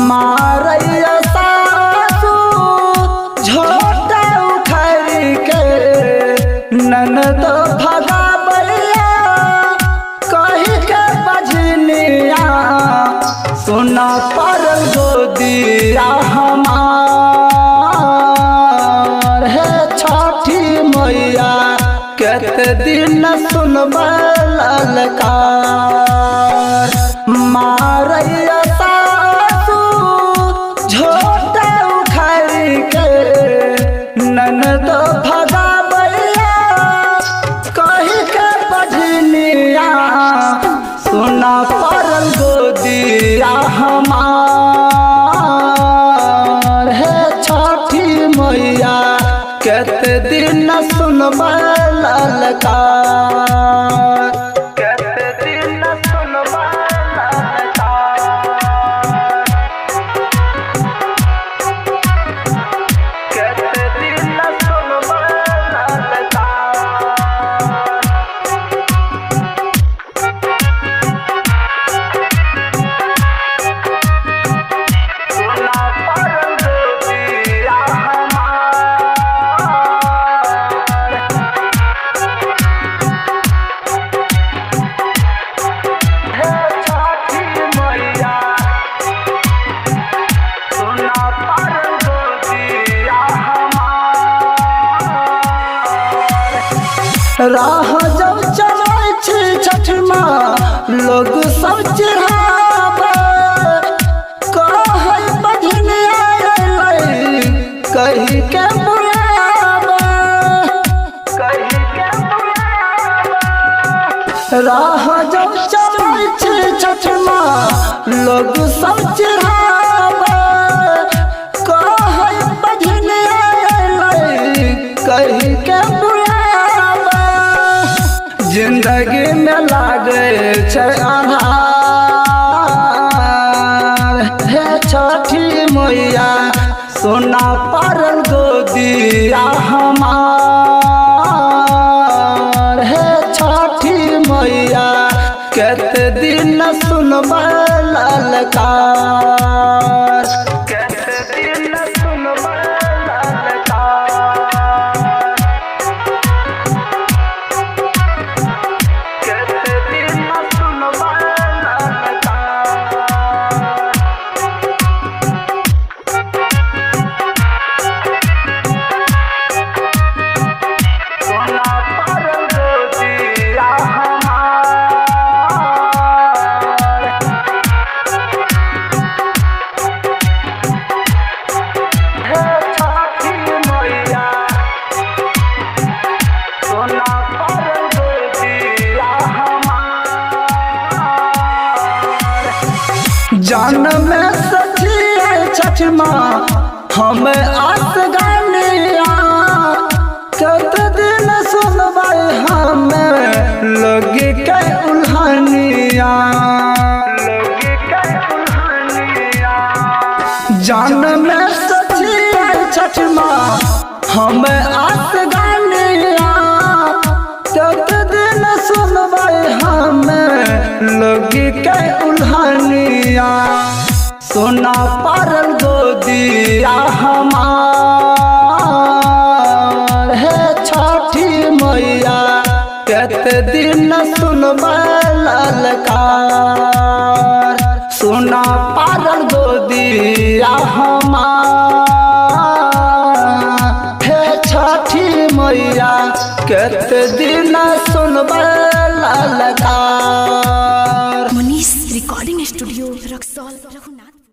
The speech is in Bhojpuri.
मारैया सासू झोटा उखाड़ के ननद भगाबैया कही के बजनिया सुना परल गोदिया हमार है छठी मैया केते दिन सुनबै ललकार। मारैया सासू झोटा उखाड़ के ननद भगाबैया कही के बजनिया सुना परल गोदिया हमार है छठी मैया केते दिन सुनबै ललकार। केते दिन सुनबै ललकार। केते दिन सुनबै राह जब चलै छी छठ माँ लोग सब चिढ़ाबे कहै बजनिया अयलै कही के बुलाबे कही के बुलाबे। राह जब चलै छी छठ माँ लोग सब चिढ़ाबे कहै बजनिया अयलै कही के जिंदगी में लागे छै आधार हे छठी मैया सोना परल गोदिया हमार है छठी मैया केते दिन सुनबै ललकार। केते दिन सुनबै जान में सखी छठ माँ हम आस गानिया केते दिन सुनबै हमें लगी के उल्हनिया लगी के उल्हनिया। जान में सखी छठ माँ हम आस गानिया केते दिन सुनबै हमें लगी के उल्हनिया सोना परल गोदिया हमार है छठी मैया केते दिन सुनबै ललकार। सोना परल गोदिया हमार है छठी मैया केते दिन सुनबै ललकार। Manish recording studio Raxaul Raghunath.